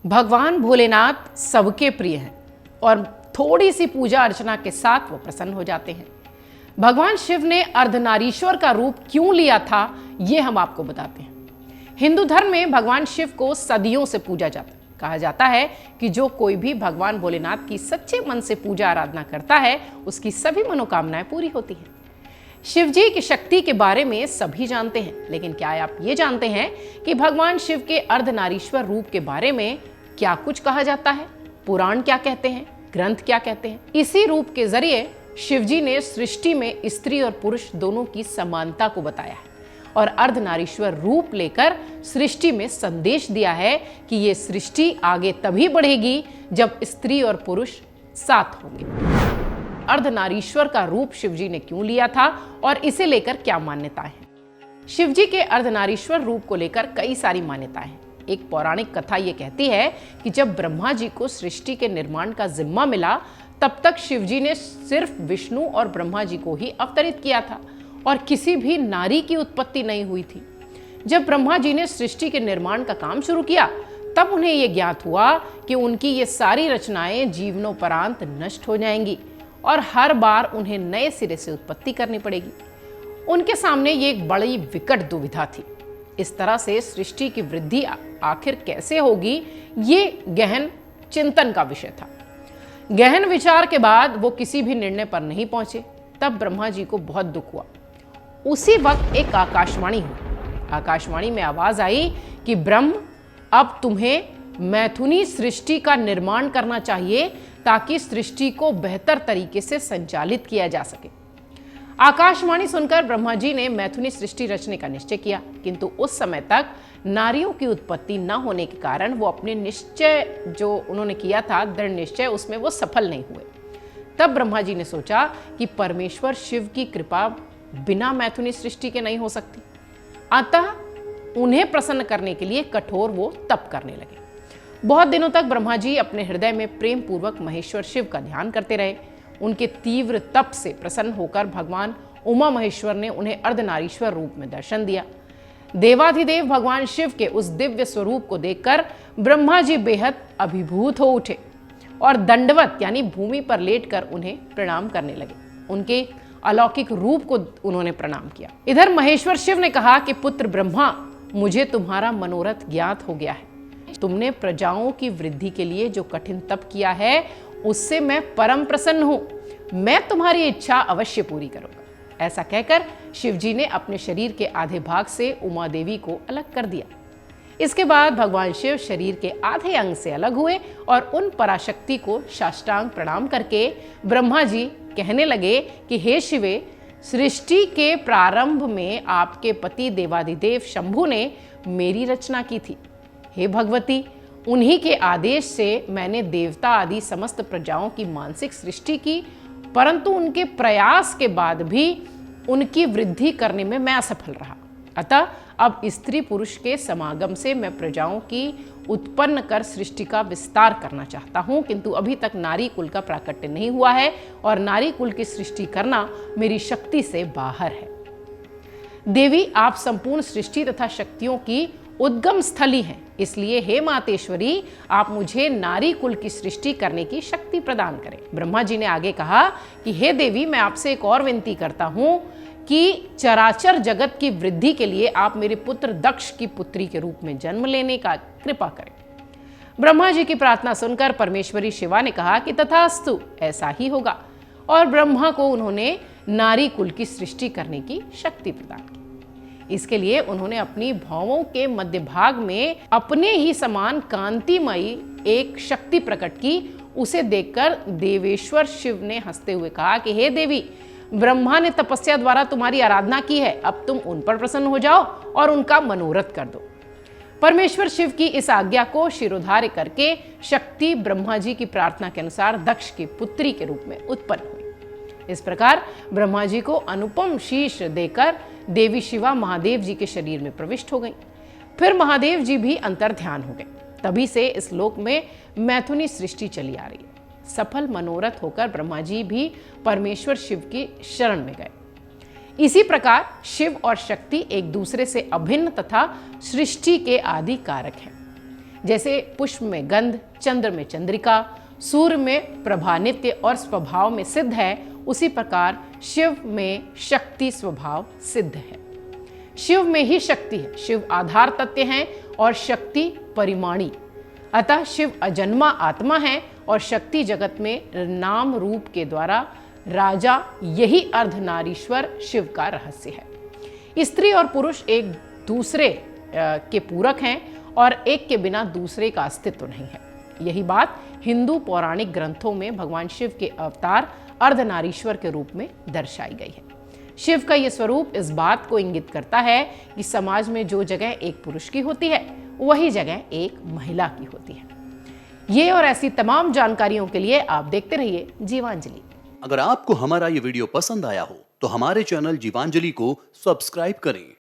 भगवान भोलेनाथ सबके प्रिय हैं और थोड़ी सी पूजा अर्चना के साथ वो प्रसन्न हो जाते हैं। भगवान शिव ने अर्धनारीश्वर का रूप क्यों लिया था, ये हम आपको बताते हैं। हिंदू धर्म में भगवान शिव को सदियों से पूजा जाता है। कहा जाता है कि जो कोई भी भगवान भोलेनाथ की सच्चे मन से पूजा आराधना करता है, उसकी सभी मनोकामनाएं पूरी होती हैं। शिव जी की शक्ति के बारे में सभी जानते हैं, लेकिन क्या आप ये जानते हैं कि भगवान शिव के अर्धनारीश्वर रूप के बारे में क्या कुछ कहा जाता है? पुराण क्या कहते हैं, ग्रंथ क्या कहते हैं? इसी रूप के जरिए शिव जी ने सृष्टि में स्त्री और पुरुष दोनों की समानता को बताया है और अर्धनारीश्वर रूप लेकर सृष्टि में संदेश दिया है कि ये सृष्टि आगे तभी बढ़ेगी जब स्त्री और पुरुष साथ होंगे। अर्धनारीश्वर का रूप शिवजी ने क्यों लिया था और इसे लेकर क्या मान्यताएं हैं? शिवजी के अर्धनारीश्वर रूप को लेकर कई सारी मान्यताएं हैं। एक पौराणिक कथा ये कहती है कि जब ब्रह्मा जी को सृष्टि के निर्माण का जिम्मा मिला, तब तक शिवजी ने सिर्फ विष्णु और ब्रह्मा जी को ही अवतरित किया था और किसी भी नारी की उत्पत्ति नहीं हुई थी। जब ब्रह्मा जी ने सृष्टि के निर्माण का काम शुरू किया, तब उन्हें यह ज्ञात हुआ कि उनकी ये सारी रचनाएं जीवनोपरांत नष्ट हो जाएंगी और हर बार उन्हें नए सिरे से उत्पत्ति करनी पड़ेगी। उनके सामने ये एक बड़ी विकट दुविधा थी। इस तरह से सृष्टि की वृद्धि आखिर कैसे होगी, ये गहन चिंतन का विषय था। गहन विचार के बाद वो किसी भी निर्णय पर नहीं पहुंचे। तब ब्रह्मा जी को बहुत दुख हुआ। उसी वक्त एक आकाशवाणी हुई। आकाशवाणी में आवाज आई कि ब्रह्म, अब तुम्हें मैथुनी सृष्टि का निर्माण करना चाहिए ताकि सृष्टि को बेहतर तरीके से संचालित किया जा सके। आकाशवाणी सुनकर ब्रह्मा जी ने मैथुनी सृष्टि रचने का निश्चय किया, किंतु उस समय तक नारियों की उत्पत्ति न होने के कारण वो अपने निश्चय जो उन्होंने किया था, दृढ़ निश्चय, उसमें वो सफल नहीं हुए। तब ब्रह्मा जी ने सोचा कि परमेश्वर शिव की कृपा बिना मैथुनी सृष्टि के नहीं हो सकती। अतः उन्हें प्रसन्न करने के लिए कठोर वो तप करने लगे। बहुत दिनों तक ब्रह्मा जी अपने हृदय में प्रेम पूर्वक महेश्वर शिव का ध्यान करते रहे। उनके तीव्र तप से प्रसन्न होकर भगवान उमा महेश्वर ने उन्हें अर्धनारीश्वर रूप में दर्शन दिया। देवाधिदेव भगवान शिव के उस दिव्य स्वरूप को देखकर ब्रह्मा जी बेहद अभिभूत हो उठे और दंडवत यानी भूमि पर लेटकर उन्हें प्रणाम करने लगे। उनके अलौकिक रूप को उन्होंने प्रणाम किया। इधर महेश्वर शिव ने कहा कि पुत्र ब्रह्मा, मुझे तुम्हारा मनोरथ ज्ञात हो गया है। तुमने प्रजाओं की वृद्धि के लिए जो कठिन तप किया है, उससे मैं परम प्रसन्न हूं। मैं तुम्हारी इच्छा अवश्य पूरी करूंगा। ऐसा कहकर शिवजी ने अपने शरीर के आधे भाग से उमा देवी को अलग कर दिया। इसके बाद भगवान शिव शरीर के आधे अंग से अलग हुए और उन पराशक्ति को साष्टांग प्रणाम करके ब्रह्मा जी कहने लगे कि हे शिवे, सृष्टि के प्रारंभ में आपके पति देवाधिदेव शंभु ने मेरी रचना की थी। हे भगवती, उन्हीं के आदेश से मैंने देवता आदि समस्त प्रजाओं की मानसिक सृष्टि की, परंतु उनके प्रयास के बाद भी उनकी वृद्धि करने में मैं असफल रहा। अतः अब स्त्री पुरुष के समागम से मैं प्रजाओं की उत्पन्न कर सृष्टि का विस्तार करना चाहता हूं, किंतु अभी तक नारी कुल का प्राकट्य नहीं हुआ है और नारी कुल की सृष्टि करना मेरी शक्ति से बाहर है। देवी, आप संपूर्ण सृष्टि तथा शक्तियों की उद्गम स्थली हैं, इसलिए हे मातेश्वरी, आप मुझे नारी कुल की सृष्टि करने की शक्ति प्रदान करें। ब्रह्मा जी ने आगे कहा कि हे देवी, मैं आपसे एक और विनती करता हूं कि चराचर जगत की वृद्धि के लिए आप मेरे पुत्र दक्ष की पुत्री के रूप में जन्म लेने का कृपा करें। ब्रह्मा जी की प्रार्थना सुनकर परमेश्वरी शिवा ने कहा कि तथास्तु, ऐसा ही होगा, और ब्रह्मा को उन्होंने नारी कुल की सृष्टि करने की शक्ति प्रदान की। इसके लिए उन्होंने अपनी भौहों के मध्य भाग में अपने ही समान कांतिमयी एक शक्ति प्रकट की। उसे देखकर देवेश्वर शिव ने हंसते हुए कहा कि हे देवी, ब्रह्मा ने तपस्या द्वारा तुम्हारी आराधना की है, अब तुम उन पर प्रसन्न हो जाओ और उनका मनोरथ कर दो। परमेश्वर शिव की इस आज्ञा को शिरोधार्य करके शक्ति ब्रह्मा जी की प्रार्थना के अनुसार दक्ष की पुत्री के रूप में उत्पन्न हुई। इस प्रकार ब्रह्मा जी को अनुपम शीश देकर देवी शिवा महादेव जी के शरीर में प्रविष्ट हो गई। फिर महादेव जी भी अंतर ध्यान हो गए। तभी से इस लोक में मैथुनी सृष्टि चली आ रही है। सफल मनोरथ होकर ब्रह्मा जी भी परमेश्वर शिव की शरण में गए। इसी प्रकार शिव और शक्ति एक दूसरे से अभिन्न तथा सृष्टि के आदि कारक हैं। जैसे पुष्प में गंध, चंद्र में चंद्रिका, सूर्य में प्रभानित्य और स्वभाव में सिद्ध है, उसी प्रकार शिव में शक्ति स्वभाव सिद्ध है। शिव में ही शक्ति है, शिव आधार तत्व हैं और शक्ति परिमाणी। अतः शिव अजन्मा आत्मा है और शक्ति जगत में नाम रूप के द्वारा राजा, यही अर्धनारीश्वर शिव का रहस्य है। स्त्री और पुरुष एक दूसरे के पूरक हैं और एक के बिना दूसरे का अस्तित्व नहीं है। यही बात हिंदू पौराणिक ग्रंथों में भगवान शिव के अवतार अर्धनारीश्वर के रूप में दर्शाई गई है। शिव का यह स्वरूप इस बात को इंगित करता है कि समाज में जो जगह एक पुरुष की होती है, वही जगह एक महिला की होती है। ये और ऐसी तमाम जानकारियों के लिए आप देखते रहिए जीवांजलि। अगर आपको हमारा ये वीडियो पसंद आया हो तो हमारे चैनल जीवांजलि को सब्सक्राइब करें